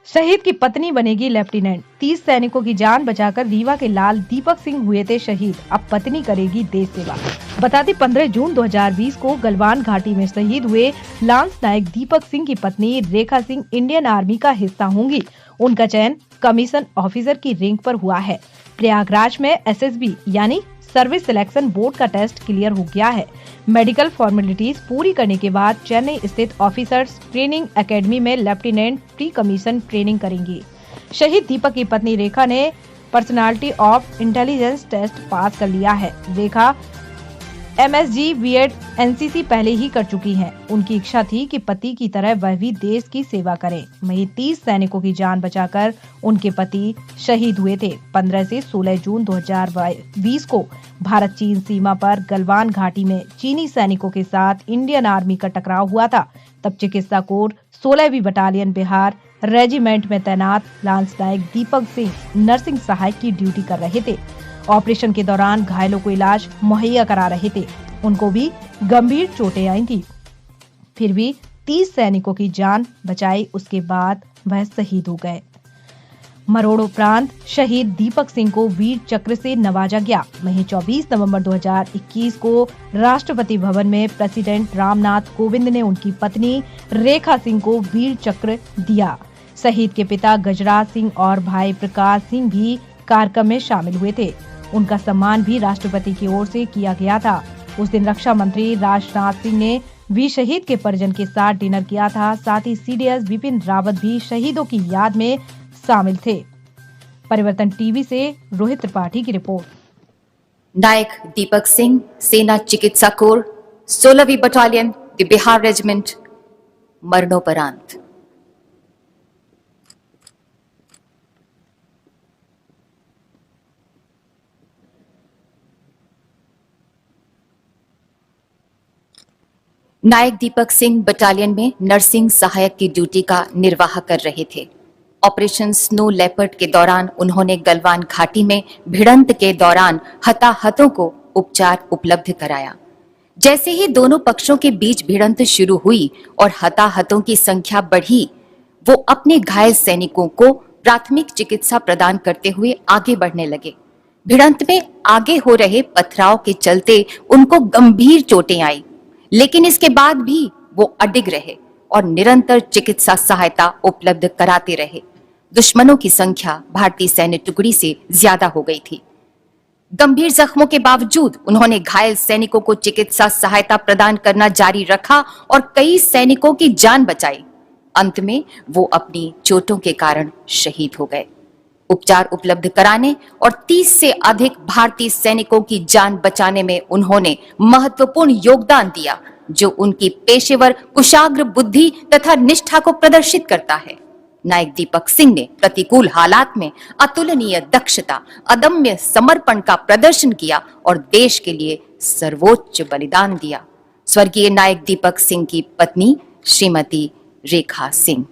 शहीद की पत्नी बनेगी लेफ्टिनेंट। 30 सैनिकों की जान बचाकर रीवा के लाल दीपक सिंह हुए थे शहीद। अब पत्नी करेगी देश सेवा। बता दें 15 जून 2020 को गलवान घाटी में शहीद हुए लांस नायक दीपक सिंह की पत्नी रेखा सिंह इंडियन आर्मी का हिस्सा होंगी। उनका चयन कमीशन ऑफिसर की रैंक पर हुआ है। प्रयागराज में एसएसबी यानी सर्विस सिलेक्शन बोर्ड का टेस्ट क्लियर हो गया है। मेडिकल फॉर्मेलिटीज पूरी करने के बाद चेन्नई स्थित ऑफिसर्स ट्रेनिंग एकेडमी में लेफ्टिनेंट प्री कमीशन ट्रेनिंग करेंगी। शहीद दीपक की पत्नी रेखा ने personality of intelligence test pass कर लिया है। रेखा MSG बीएड एनसीसी पहले ही कर चुकी हैं। उनकी इच्छा थी कि पति की तरह वह भी देश की सेवा करें। वहीं 30 सैनिकों की जान बचाकर उनके पति शहीद हुए थे। 15 से 16 जून 2020 को भारत चीन सीमा पर गलवान घाटी में चीनी सैनिकों के साथ इंडियन आर्मी का टकराव हुआ था। तब चिकित्सा कोर 16वीं बटालियन बिहार रेजिमेंट में तैनात लांस नायक दीपक सिंह नर्सिंग सहायक की ड्यूटी कर रहे थे। ऑपरेशन के दौरान घायलों को इलाज मुहैया करा रहे थे। उनको भी गंभीर चोटें आई थी, फिर भी 30 सैनिकों की जान बचाई। उसके बाद वह शहीद हो गए। मरणोपरांत शहीद दीपक सिंह को वीर चक्र से नवाजा गया। वहीं 24 नवंबर 2021 को राष्ट्रपति भवन में प्रेसिडेंट रामनाथ कोविंद ने उनकी पत्नी रेखा सिंह को वीर चक्र दिया। शहीद के पिता गजराज सिंह और भाई प्रकाश सिंह भी कार्यक्रम में शामिल हुए थे। उनका सम्मान भी राष्ट्रपति की ओर से किया गया था। उस दिन रक्षा मंत्री राजनाथ सिंह ने वीर शहीद के परिजन के साथ डिनर किया था। साथ ही CDS बिपिन रावत भी शहीदों की याद में शामिल थे। परिवर्तन टीवी से रोहित त्रिपाठी की रिपोर्ट। नायक दीपक सिंह, सेना चिकित्सा कोर 16वीं बटालियन बिहार रेजिमेंट, मरणोपरांत। नायक दीपक सिंह बटालियन में नर्सिंग सहायक की ड्यूटी का निर्वाह कर रहे थे। ऑपरेशन स्नो लेपर्ड के दौरान उन्होंने गलवान घाटी में भिड़ंत के दौरान हताहतों को उपचार उपलब्ध कराया। जैसे ही दोनों पक्षों के बीच भिड़ंत शुरू हुई और हताहतों की संख्या बढ़ी, वो अपने घायल सैनिकों को प्राथमिक चिकित्सा प्रदान करते हुए आगे बढ़ने लगे। भिड़ंत में आगे हो रहे पथराव के चलते उनको गंभीर चोटें आई, लेकिन इसके बाद भी वो अडिग रहे और निरंतर चिकित्सा सहायता उपलब्ध कराते रहे। दुश्मनों की संख्या भारतीय सैन्य टुकड़ी से ज्यादा हो गई थी। गंभीर जख्मों के बावजूद उन्होंने घायल सैनिकों को चिकित्सा सहायता प्रदान करना जारी रखा और कई सैनिकों की जान बचाई। अंत में वो अपनी चोटों के कारण शहीद हो गए। उपचार उपलब्ध कराने और 30 से अधिक भारतीय सैनिकों की जान बचाने में उन्होंने महत्वपूर्ण योगदान दिया, जो उनकी पेशेवर कुशाग्र बुद्धि तथा निष्ठा को प्रदर्शित करता है। नायक दीपक सिंह ने प्रतिकूल हालात में अतुलनीय दक्षता, अदम्य समर्पण का प्रदर्शन किया और देश के लिए सर्वोच्च बलिदान दिया। स्वर्गीय नायक दीपक सिंह की पत्नी श्रीमती रेखा सिंह।